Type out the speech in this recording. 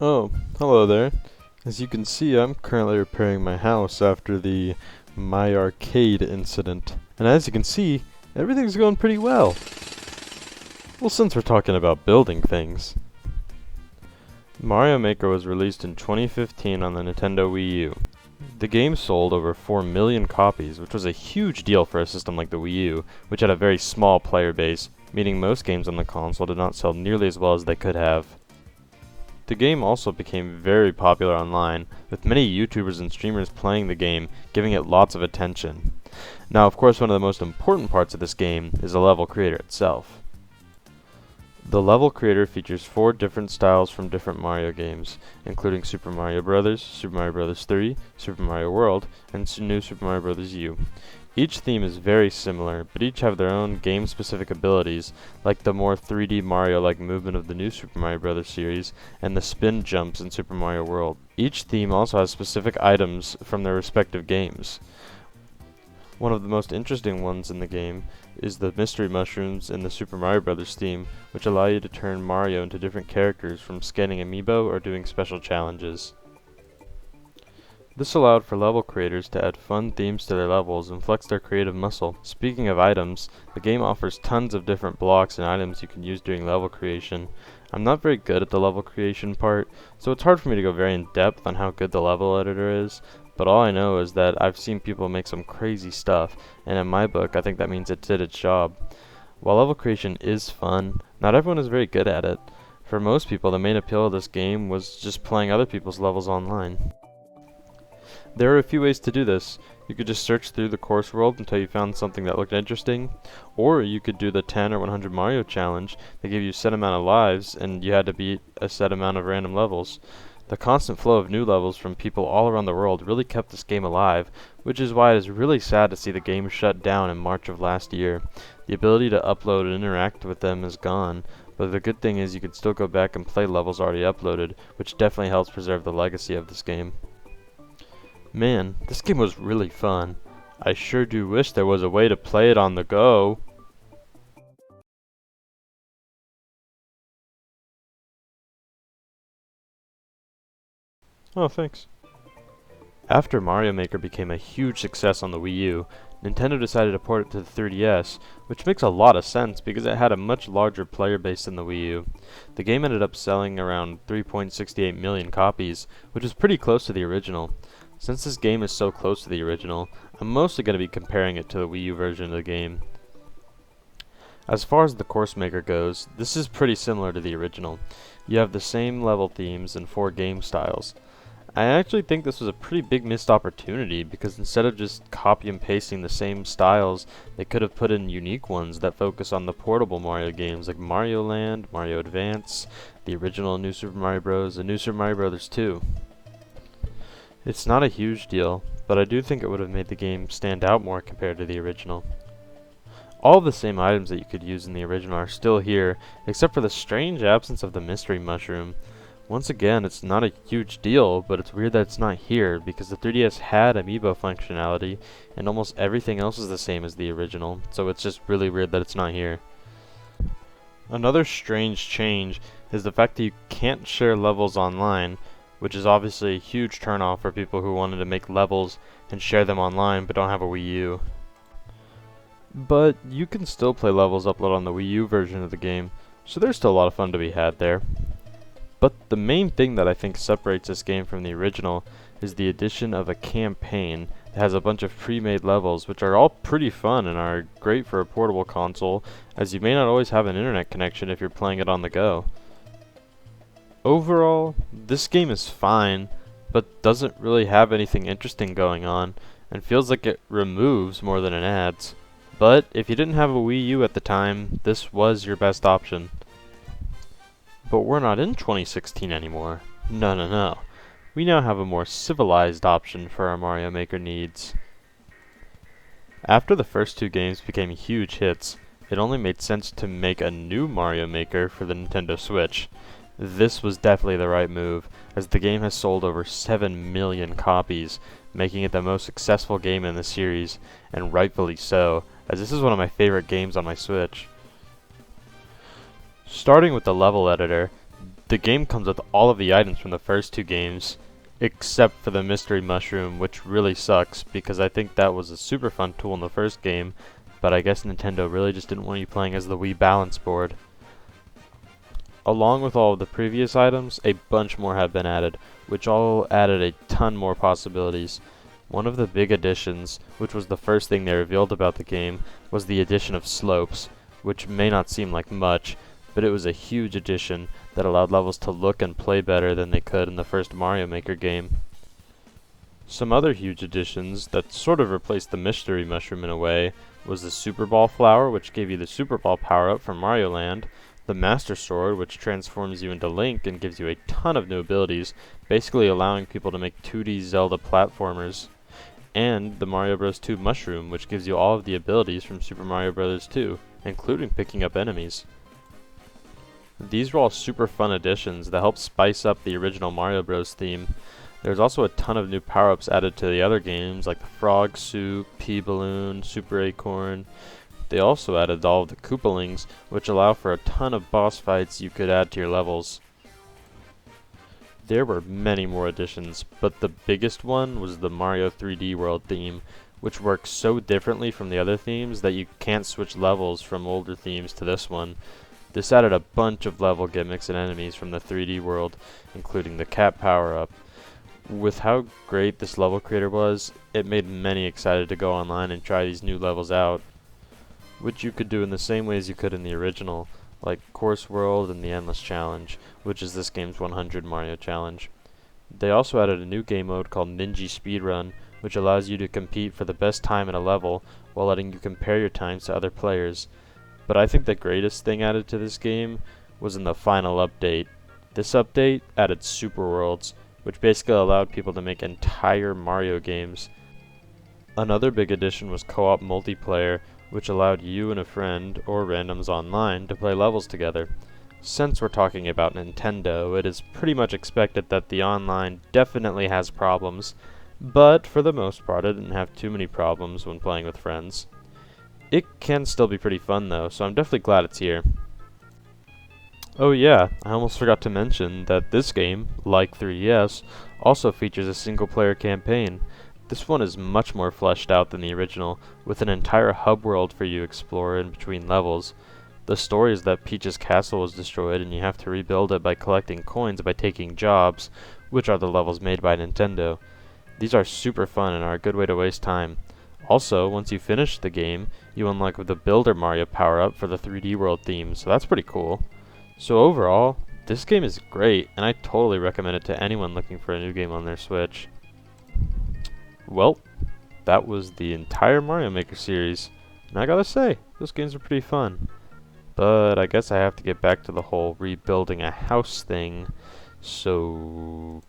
Oh, hello there. As you can see, I'm currently repairing my house after the My Arcade incident. And as you can see, everything's going pretty well. Well, since we're talking about building things. Mario Maker was released in 2015 on the Nintendo Wii U. The game sold over 4 million copies, which was a huge deal for a system like the Wii U, which had a very small player base, meaning most games on the console did not sell nearly as well as they could have. The game also became very popular online, with many YouTubers and streamers playing the game, giving it lots of attention. Now, of course, one of the most important parts of this game is the level creator itself. The level creator features 4 different styles from different Mario games, including Super Mario Bros., Super Mario Bros. 3, Super Mario World, and New Super Mario Bros. U. Each theme is very similar, but each have their own game-specific abilities, like the more 3D Mario-like movement of the New Super Mario Bros. Series, and the spin jumps in Super Mario World. Each theme also has specific items from their respective games. One of the most interesting ones in the game is the mystery mushrooms in the Super Mario Bros. Theme, which allow you to turn Mario into different characters from scanning amiibo or doing special challenges. This allowed for level creators to add fun themes to their levels and flex their creative muscle. Speaking of items, the game offers tons of different blocks and items you can use during level creation. I'm not very good at the level creation part, so it's hard for me to go very in depth on how good the level editor is, but all I know is that I've seen people make some crazy stuff, and in my book I think that means it did its job. While level creation is fun, not everyone is very good at it. For most people, the main appeal of this game was just playing other people's levels online. There are a few ways to do this. You could just search through the course world until you found something that looked interesting, or you could do the 10 or 100 Mario challenge that gave you a set amount of lives and you had to beat a set amount of random levels. The constant flow of new levels from people all around the world really kept this game alive, which is why it is really sad to see the game shut down in March of last year. The ability to upload and interact with them is gone, but the good thing is you can still go back and play levels already uploaded, which definitely helps preserve the legacy of this game. Man, this game was really fun. I sure do wish there was a way to play it on the go. Oh, thanks. After Mario Maker became a huge success on the Wii U, Nintendo decided to port it to the 3DS, which makes a lot of sense because it had a much larger player base than the Wii U. The game ended up selling around 3.68 million copies, which is pretty close to the original. Since this game is so close to the original, I'm mostly going to be comparing it to the Wii U version of the game. As far as the course maker goes, this is pretty similar to the original. You have the same level themes and 4 game styles. I actually think this was a pretty big missed opportunity because instead of just copy and pasting the same styles, they could have put in unique ones that focus on the portable Mario games like Mario Land, Mario Advance, the original New Super Mario Bros., and New Super Mario Bros. 2. It's not a huge deal, but I do think it would have made the game stand out more compared to the original. All the same items that you could use in the original are still here, except for the strange absence of the mystery mushroom. Once again, it's not a huge deal, but it's weird that it's not here, because the 3DS had amiibo functionality, and almost everything else is the same as the original, so it's just really weird that it's not here. Another strange change is the fact that you can't share levels online, which is obviously a huge turnoff for people who wanted to make levels and share them online but don't have a Wii U. But you can still play levels uploaded on the Wii U version of the game, so there's still a lot of fun to be had there. But the main thing that I think separates this game from the original is the addition of a campaign that has a bunch of pre-made levels, which are all pretty fun and are great for a portable console, as you may not always have an internet connection if you're playing it on the go. Overall, this game is fine, but doesn't really have anything interesting going on, and feels like it removes more than it adds. But if you didn't have a Wii U at the time, this was your best option. But we're not in 2016 anymore. No. We now have a more civilized option for our Mario Maker needs. After the first 2 games became huge hits, it only made sense to make a new Mario Maker for the Nintendo Switch. This was definitely the right move, as the game has sold over 7 million copies, making it the most successful game in the series, and rightfully so, as this is one of my favorite games on my Switch. Starting with the level editor, The game comes with all of the items from the first two games, except for the mystery mushroom, which really sucks because I think that was a super fun tool in the first game, but I guess Nintendo really just didn't want you playing as the Wii balance board. Along with all of the previous items, a bunch more have been added, which all added a ton more possibilities. One of the big additions, which was the first thing they revealed about the game, was the addition of slopes, which may not seem like much, but it was a huge addition that allowed levels to look and play better than they could in the first Mario Maker game. Some other huge additions that sort of replaced the mystery mushroom in a way was the Super Ball flower, which gave you the Super Ball power-up from Mario Land, the Master Sword, which transforms you into Link and gives you a ton of new abilities, basically allowing people to make 2D Zelda platformers, and the Mario Bros. 2 mushroom, which gives you all of the abilities from Super Mario Bros. 2, including picking up enemies. These were all super fun additions that help spice up the original Mario Bros. Theme. There's also a ton of new power-ups added to the other games, like the Frog Suit, P-Balloon, Super Acorn. They also added all of the Koopalings, which allow for a ton of boss fights you could add to your levels. There were many more additions, but the biggest one was the Mario 3D World theme, which works so differently from the other themes that you can't switch levels from older themes to this one. This added a bunch of level gimmicks and enemies from the 3D world, including the cat power-up. With how great this level creator was, it made many excited to go online and try these new levels out, which you could do in the same way as you could in the original, like Course World and the Endless Challenge, which is this game's 100 Mario Challenge. They also added a new game mode called Ninja Speedrun, which allows you to compete for the best time in a level while letting you compare your times to other players. But I think the greatest thing added to this game was in the final update. This update added Super Worlds, which basically allowed people to make entire Mario games. Another big addition was co-op multiplayer, which allowed you and a friend, or randoms online, to play levels together. Since we're talking about Nintendo, it is pretty much expected that the online definitely has problems, but for the most part it didn't have too many problems when playing with friends. It can still be pretty fun though, so I'm definitely glad it's here. Oh yeah, I almost forgot to mention that this game, like 3DS, also features a single-player campaign. This one is much more fleshed out than the original, with an entire hub world for you to explore in between levels. The story is that Peach's castle was destroyed and you have to rebuild it by collecting coins by taking jobs, which are the levels made by Nintendo. These are super fun and are a good way to waste time. Also, once you finish the game, you unlock the Builder Mario power-up for the 3D World theme, so that's pretty cool. So overall, this game is great, and I totally recommend it to anyone looking for a new game on their Switch. Well, that was the entire Mario Maker series, and I gotta say, those games are pretty fun. But I guess I have to get back to the whole rebuilding a house thing, so